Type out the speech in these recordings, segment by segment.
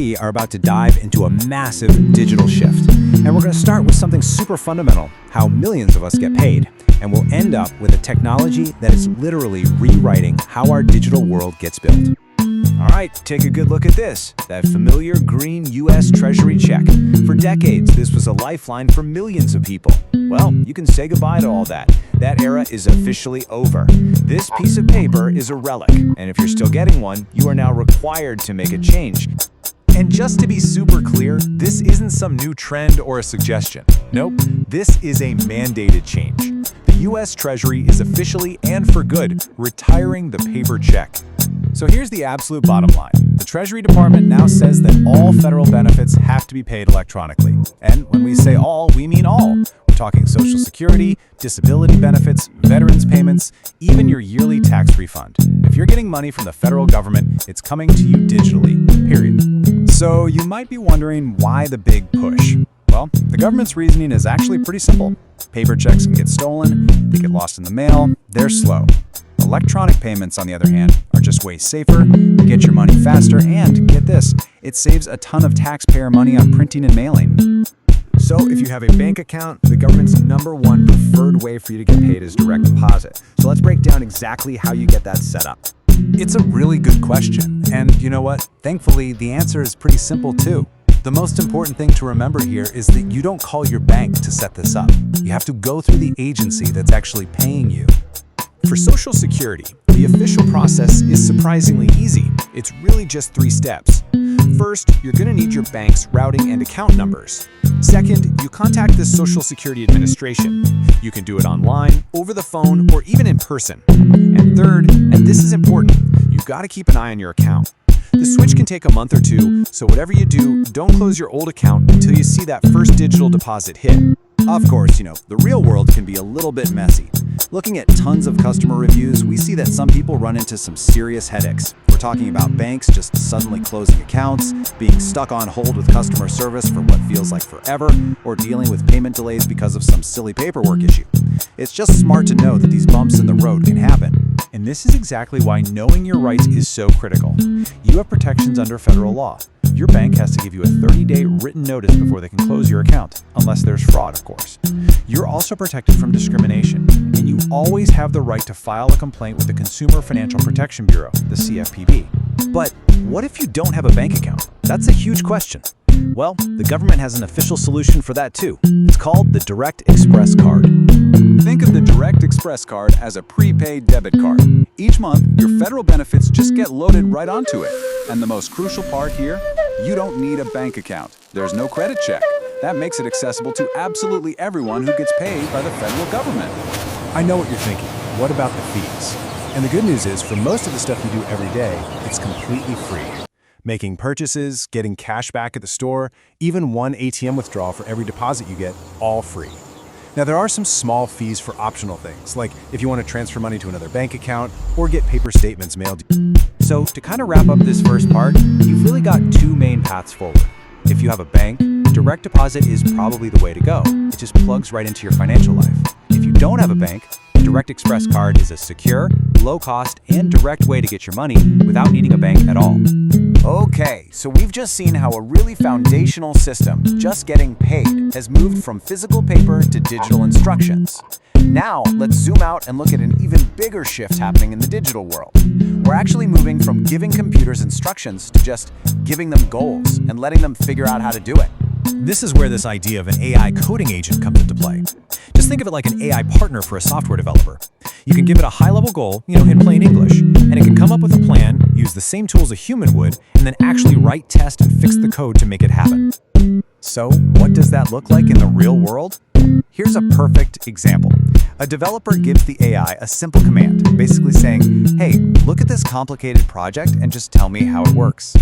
we are about to dive into a massive digital shift. And we're going to start with something super fundamental, how millions of us get paid. And we'll end up with a technology that is literally rewriting how our digital world gets built. All right, take a good look at this, that familiar green U.S. Treasury check. For decades, this was a lifeline for millions of people. Well, you can say goodbye to all that. That era is officially over. This piece of paper is a relic, and if you're still getting one, you are now required to make a change. And just to be super clear, this isn't some new trend or a suggestion. Nope, this is a mandated change. The U.S. Treasury is officially, and for good, retiring the paper check. So here's the absolute bottom line. The Treasury Department now says that all federal benefits have to be paid electronically. And when we say all, we mean all. We're talking Social Security, disability benefits, veterans payments, even your yearly tax refund. If you're getting money from the federal government, it's coming to you digitally, period. So you might be wondering why the big push. Well, the government's reasoning is actually pretty simple. Paper checks can get stolen, they get lost in the mail, they're slow. Electronic payments, on the other hand, are just way safer, you get your money faster, and get this, it saves a ton of taxpayer money on printing and mailing. So if you have a bank account, the government's #1 preferred way for you to get paid is direct deposit. So let's break down exactly how you get that set up. It's a really good question, and you know what? Thankfully, the answer is pretty simple too. The most important thing to remember here is that you don't call your bank to set this up. You have to go through the agency that's actually paying you. For Social Security, the official process is surprisingly easy. It's really just 3 steps. First, you're going to need your bank's routing and account numbers. Second, you contact the Social Security Administration. You can do it online, over the phone, or even in person. And third, and this is important, you've got to keep an eye on your account. The switch can take a month or 2, so whatever you do, don't close your old account until you see that first digital deposit hit. Of course, the real world can be a little bit messy. Looking at tons of customer reviews, we see that some people run into some serious headaches. We're talking about banks just suddenly closing accounts, being stuck on hold with customer service for what feels like forever, or dealing with payment delays because of some silly paperwork issue. It's just smart to know that these bumps in the road can happen. And this is exactly why knowing your rights is so critical. You have protections under federal law. Your bank has to give you a 30-day written notice before they can close your account, unless there's fraud, of course. You're also protected from discrimination, and you always have the right to file a complaint with the Consumer Financial Protection Bureau, the CFPB. But what if you don't have a bank account? That's a huge question. Well, the government has an official solution for that too. It's called the Direct Express Card. Think of the Direct Express Card as a prepaid debit card. Each month, your federal benefits just get loaded right onto it. And the most crucial part here, you don't need a bank account. There's no credit check. That makes it accessible to absolutely everyone who gets paid by the federal government. I know what you're thinking. What about the fees? And the good news is, for most of the stuff you do every day, it's completely free. Making purchases, getting cash back at the store, even one ATM withdrawal for every deposit you get, all free. Now, there are some small fees for optional things, like if you want to transfer money to another bank account or get paper statements mailed. So to kind of wrap up this first part, you've really got 2 main paths forward. If you have a bank, direct deposit is probably the way to go. It just plugs right into your financial life. If you don't have a bank, the Direct Express Card is a secure, low-cost, and direct way to get your money without needing a bank at all. Okay, so we've just seen how a really foundational system, just getting paid, has moved from physical paper to digital instructions. Now, let's zoom out and look at an even bigger shift happening in the digital world. We're actually moving from giving computers instructions to just giving them goals and letting them figure out how to do it. This is where this idea of an AI coding agent comes into play. Just think of it like an AI partner for a software developer. You can give it a high-level goal, in plain English, and it can come up with a plan, use the same tools a human would, and then actually write, test, and fix the code to make it happen. So, what does that look like in the real world? Here's a perfect example. A developer gives the AI a simple command, basically saying, hey, look at this complicated project and just tell me how it works.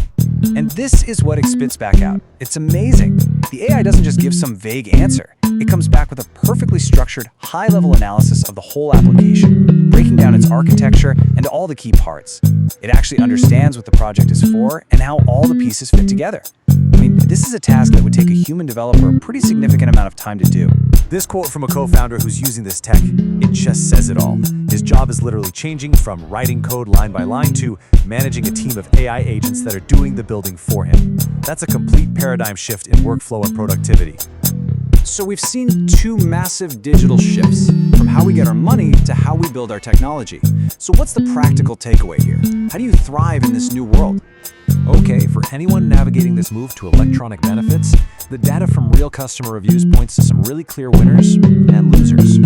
And this is what it spits back out. It's amazing. The AI doesn't just give some vague answer. It comes back with a perfectly structured, high-level analysis of the whole application, breaking down its architecture and all the key parts. It actually understands what the project is for and how all the pieces fit together. This is a task that would take a human developer a pretty significant amount of time to do. This quote from a co-founder who's using this tech, it just says it all. His job is literally changing from writing code line by line to managing a team of AI agents that are doing the building for him. That's a complete paradigm shift in workflow and productivity. So we've seen two massive digital shifts, from how we get our money to how we build our technology. So what's the practical takeaway here? How do you thrive in this new world? Okay, for anyone navigating this move to electronic benefits, the data from real customer reviews points to some really clear winners and losers.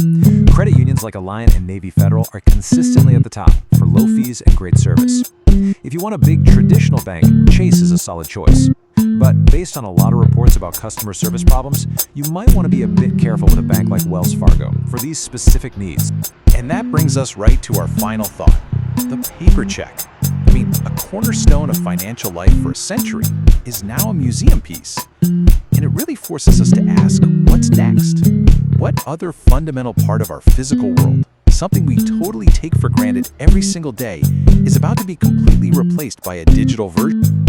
Credit unions like Alliant and Navy Federal are consistently at the top for low fees and great service. If you want a big traditional bank, Chase is a solid choice. But based on a lot of reports about customer service problems, you might want to be a bit careful with a bank like Wells Fargo for these specific needs. And that brings us right to our final thought, the paper check. I mean, a cornerstone of financial life for a century is now a museum piece. And it really forces us to ask, what's next? What other fundamental part of our physical world, something we totally take for granted every single day, is about to be completely replaced by a digital version?